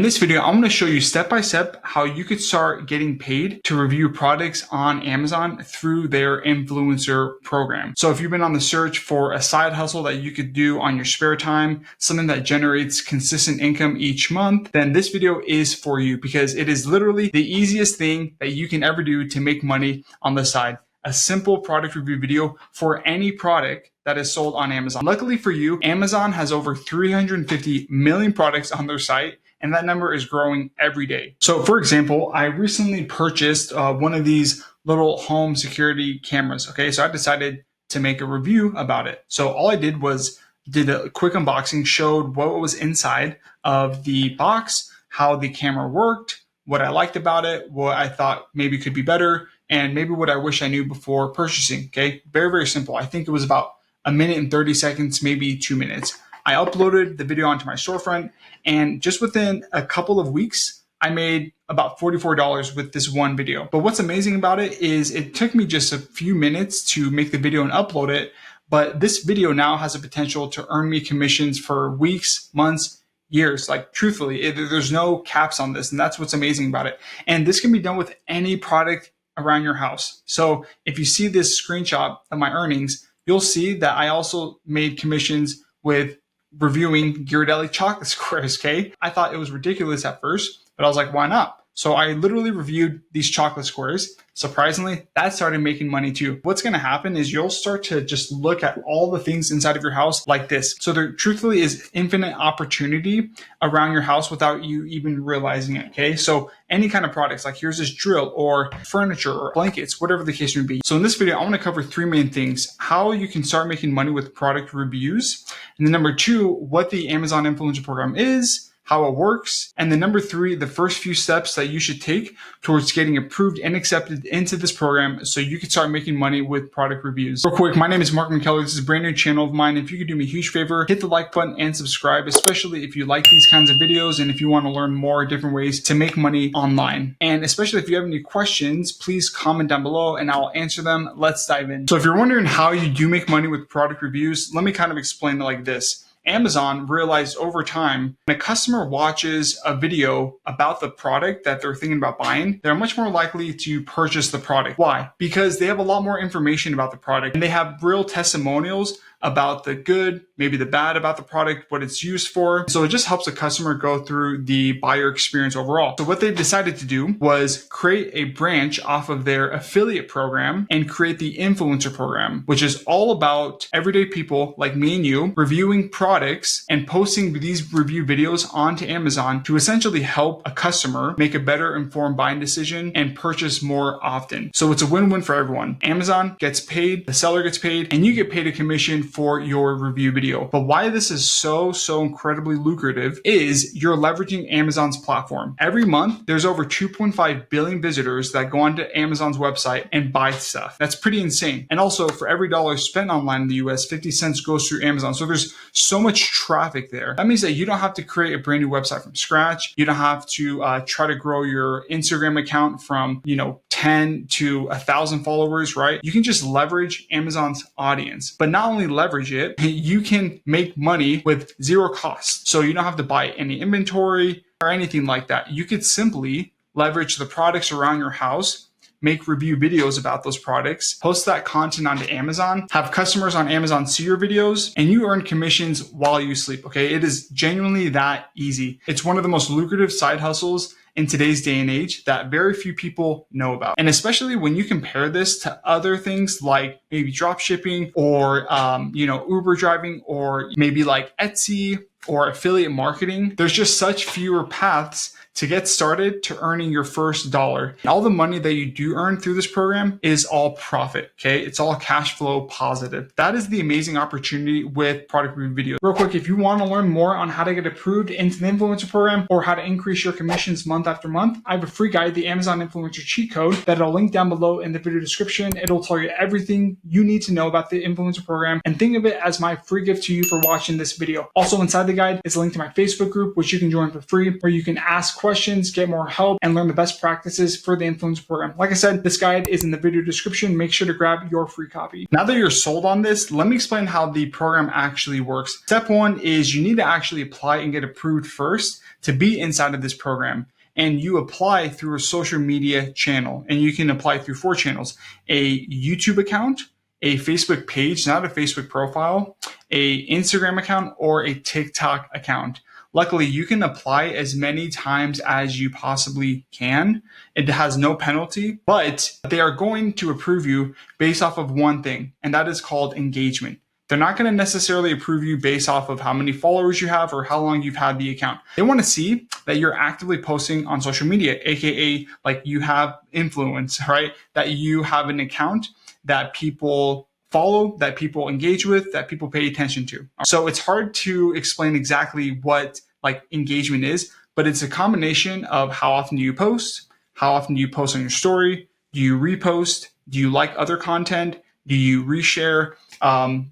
In this video, I'm going to show you step by step how you could start getting paid to review products on Amazon through their influencer program. So if you've been on the search for a side hustle that you could do on your spare time, something that generates consistent income each month, then this video is for you because it is literally the easiest thing that you can ever do to make money on the side. A simple product review video for any product that is sold on Amazon. Luckily for you, Amazon has over 350 million products on their site, and that number is growing every day. So for example, I recently purchased one of these little home security cameras. Okay, so I decided to make a review about it. So all I did was did a quick unboxing, showed what was inside of the box, how the camera worked, what I liked about it, what I thought maybe could be better, and maybe what I wish I knew before purchasing. Okay, very, very simple. I think it was about a minute and 30 seconds, maybe 2 minutes. I uploaded the video onto my storefront, and just within a couple of weeks, I made about $44 with this one video. But what's amazing about it is it took me just a few minutes to make the video and upload it, but this video now has a potential to earn me commissions for weeks, months, years. Like truthfully, there's no caps on this, and that's what's amazing about it. And this can be done with any product around your house. So if you see this screenshot of my earnings, you'll see that I also made commissions with reviewing Ghirardelli chocolate squares. Okay, I thought it was ridiculous at first, but I was like, why not? So I literally reviewed these chocolate squares. Surprisingly, that started making money too. What's going to happen is you'll start to just look at all the things inside of your house like this. So there truthfully is infinite opportunity around your house without you even realizing it. Okay, so any kind of products, like here's this drill or furniture or blankets, whatever the case may be. So in this video, I want to cover three main things: how you can start making money with product reviews, and then number two, what the Amazon Influencer Program is, how it works, and then number three, the first few steps that you should take towards getting approved and accepted into this program so you can start making money with product reviews. Real quick, my name is Mark Mckellar. This is a brand new channel of mine. If you could do me a huge favor, hit the like button and subscribe, especially if you like these kinds of videos and if you want to learn more different ways to make money online. And especially if you have any questions, please comment down below and I'll answer them. Let's dive in. So if you're wondering how you do make money with product reviews, let me kind of explain it like this. Amazon realized over time when a customer watches a video about the product that they're thinking about buying, they're much more likely to purchase the product. Why? Because they have a lot more information about the product and they have real testimonials about the good, maybe the bad about the product, what it's used for. So it just helps a customer go through the buyer experience overall. So what they decided to do was create a branch off of their affiliate program and create the influencer program, which is all about everyday people like me and you reviewing products and posting these review videos onto Amazon to essentially help a customer make a better informed buying decision and purchase more often. So it's a win-win for everyone. Amazon gets paid, the seller gets paid, and you get paid a commission for your review video. But why this is so incredibly lucrative is you're leveraging Amazon's platform. Every month, there's over 2.5 billion visitors that go onto Amazon's website and buy stuff. That's pretty insane. And also for every dollar spent online in the US, 50 cents goes through Amazon. So there's so much traffic there. That means that you don't have to create a brand new website from scratch. You don't have to try to grow your Instagram account from, 10 to 1,000 followers, right? You can just leverage Amazon's audience, but not only leverage it, you can make money with zero cost. So you don't have to buy any inventory or anything like that. You could simply leverage the products around your house, make review videos about those products, post that content onto Amazon, have customers on Amazon see your videos, and you earn commissions while you sleep. Okay, it is genuinely that easy. It's one of the most lucrative side hustles in today's day and age that very few people know about. And especially when you compare this to other things like maybe drop shipping or, Uber driving or maybe like Etsy or affiliate marketing, there's just such fewer paths to get started to earning your first dollar. And all the money that you do earn through this program is all profit, okay? It's all cash flow positive. That is the amazing opportunity with product review videos. Real quick, if you want to learn more on how to get approved into the influencer program or how to increase your commissions month after month, I have a free guide, the Amazon Influencer Cheat Code, that I'll link down below in the video description. It'll tell you everything you need to know about the influencer program, and think of it as my free gift to you for watching this video. Also inside the guide is a link to my Facebook group, which you can join for free, where you can ask questions questions, get more help, and learn the best practices for the influencer program. Like I said, this guide is in the video description. Make sure to grab your free copy. Now that you're sold on this, let me explain how the program actually works. Step one is you need to actually apply and get approved first to be inside of this program. And you apply through a social media channel, and you can apply through 4 channels: a YouTube account, a Facebook page, not a Facebook profile, a Instagram account, or a TikTok account. Luckily, you can apply as many times as you possibly can. It has no penalty, but they are going to approve you based off of one thing, and that is called engagement. They're not going to necessarily approve you based off of how many followers you have or how long you've had the account. They want to see that you're actively posting on social media, aka like you have influence, right? That you have an account that people follow, that people engage with, that people pay attention to. So it's hard to explain exactly what like engagement is, but it's a combination of how often do you post, how often do you post on your story, do you repost, do you like other content, do you reshare,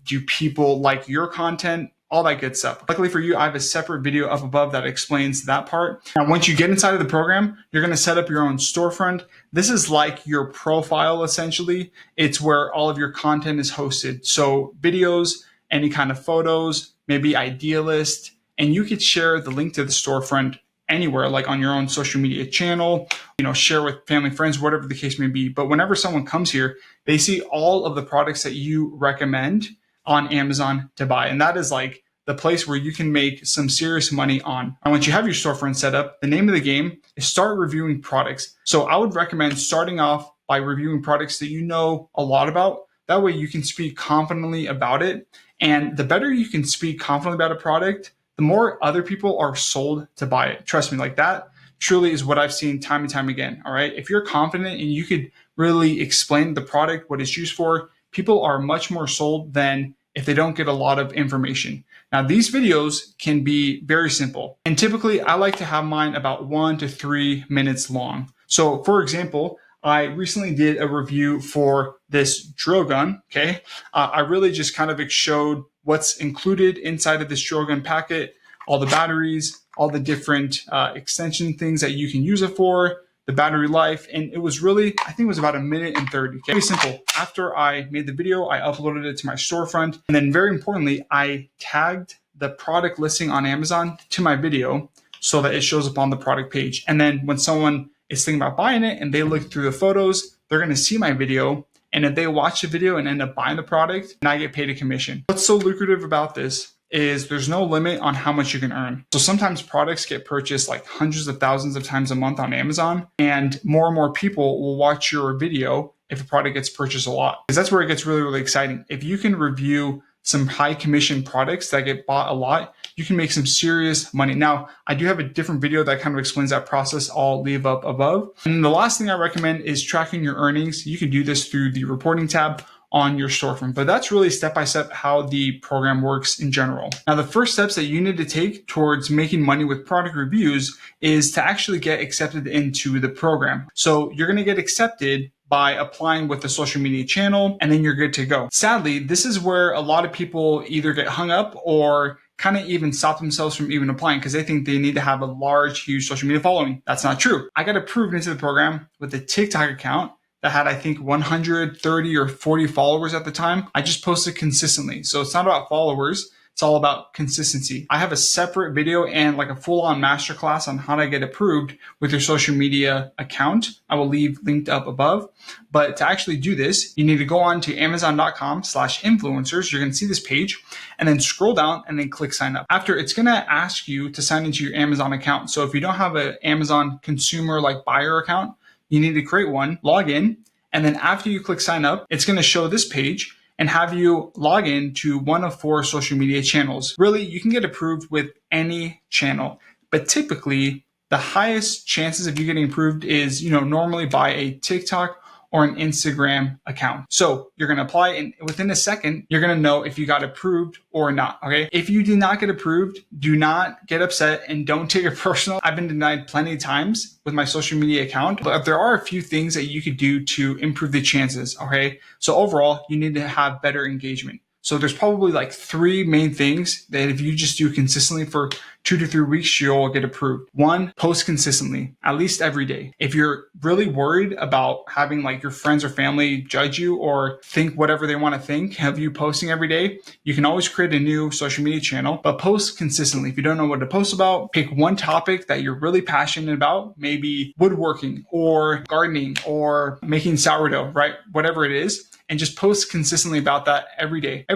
do people like your content, all that good stuff. Luckily for you, I have a separate video up above that explains that part. Now, once you get inside of the program, you're going to set up your own storefront. This is like your profile, essentially. It's where all of your content is hosted. So videos, any kind of photos, maybe idea list, and you could share the link to the storefront anywhere, like on your own social media channel, share with family, friends, whatever the case may be. But whenever someone comes here, they see all of the products that you recommend on Amazon to buy. And that is like the place where you can make some serious money on. And once you have your storefront set up, the name of the game is start reviewing products. So I would recommend starting off by reviewing products that you know a lot about. That way you can speak confidently about it. And the better you can speak confidently about a product, the more other people are sold to buy it. Trust me, like that truly is what I've seen time and time again. All right. If you're confident and you could really explain the product, what it's used for, people are much more sold than if they don't get a lot of information. Now, these videos can be very simple. And typically I like to have mine about 1 to 3 minutes long. So for example, I recently did a review for this drill gun. Okay. I really just kind of showed what's included inside of this drill gun packet, all the batteries, all the different extension things that you can use it for, the battery life. And it was really, I think it was about 1:30. Okay? Very simple. After I made the video, I uploaded it to my storefront. And then very importantly, I tagged the product listing on Amazon to my video so that it shows up on the product page. And then when someone is thinking about buying it and they look through the photos, they're going to see my video. And if they watch the video and end up buying the product, and I get paid a commission. What's so lucrative about this is there's no limit on how much you can earn. So sometimes products get purchased like hundreds of thousands of times a month on Amazon, and more people will watch your video if a product gets purchased a lot. Because that's where it gets really, really exciting. If you can review some high commission products that get bought a lot, you can make some serious money. Now, I do have a different video that kind of explains that process. I'll leave up above. And the last thing I recommend is tracking your earnings. You can do this through the reporting tab on your storefront, but that's really step-by-step how the program works in general. Now, the first steps that you need to take towards making money with product reviews is to actually get accepted into the program. So you're going to get accepted by applying with the social media channel, and then you're good to go. Sadly, this is where a lot of people either get hung up or kind of even stop themselves from even applying because they think they need to have a large, huge social media following. That's not true. I got approved into the program with a TikTok account that had, I think, 130 or 40 followers at the time. I just posted consistently. So it's not about followers. It's all about consistency. I have a separate video and like a full-on masterclass on how to get approved with your social media account. I will leave linked up above. But to actually do this, you need to go on to amazon.com/influencers. You're going to see this page and then scroll down and then click sign up. After, it's going to ask you to sign into your Amazon account. So if you don't have an Amazon consumer like buyer account, you need to create one, log in, and then after you click sign up, it's going to show this page and have you log in to one of 4 social media channels. Really, you can get approved with any channel, but typically the highest chances of you getting approved is, normally by a TikTok or an Instagram account. So you're going to apply and within a second, you're going to know if you got approved or not. Okay. If you did not get approved, do not get upset and don't take it personal. I've been denied plenty of times with my social media account, but there are a few things that you could do to improve the chances. Okay. So overall, you need to have better engagement. So there's probably like 3 main things that if you just do consistently for 2 to 3 weeks, you'll get approved. 1, post consistently, at least every day. If you're really worried about having like your friends or family judge you or think whatever they want to think of you posting every day, you can always create a new social media channel, but post consistently. If you don't know what to post about, pick one topic that you're really passionate about, maybe woodworking or gardening or making sourdough, right? Whatever it is, and just post consistently about that every day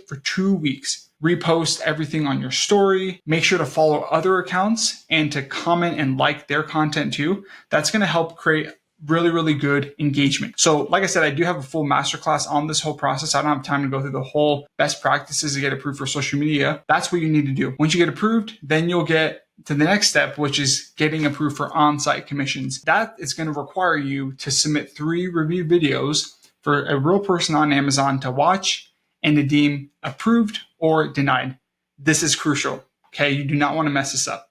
for 2 weeks. Repost everything on your story. Make sure to follow other accounts and to comment and like their content too. That's going to help create really, really good engagement. So like I said, I do have a full masterclass on this whole process. I don't have time to go through the whole best practices to get approved for social media. That's what you need to do. Once you get approved, then you'll get to the next step, which is getting approved for on-site commissions. That is going to require you to submit 3 review videos for a real person on Amazon to watch and to deem approved or denied. This is crucial. Okay, you do not want to mess this up.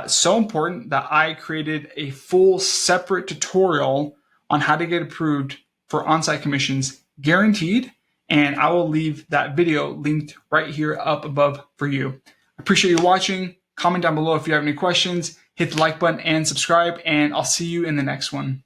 So important that I created a full separate tutorial on how to get approved for on-site commissions, guaranteed. And I will leave that video linked right here up above for you. I appreciate you watching. Comment down below if you have any questions. Hit the like button and subscribe, and I'll see you in the next one.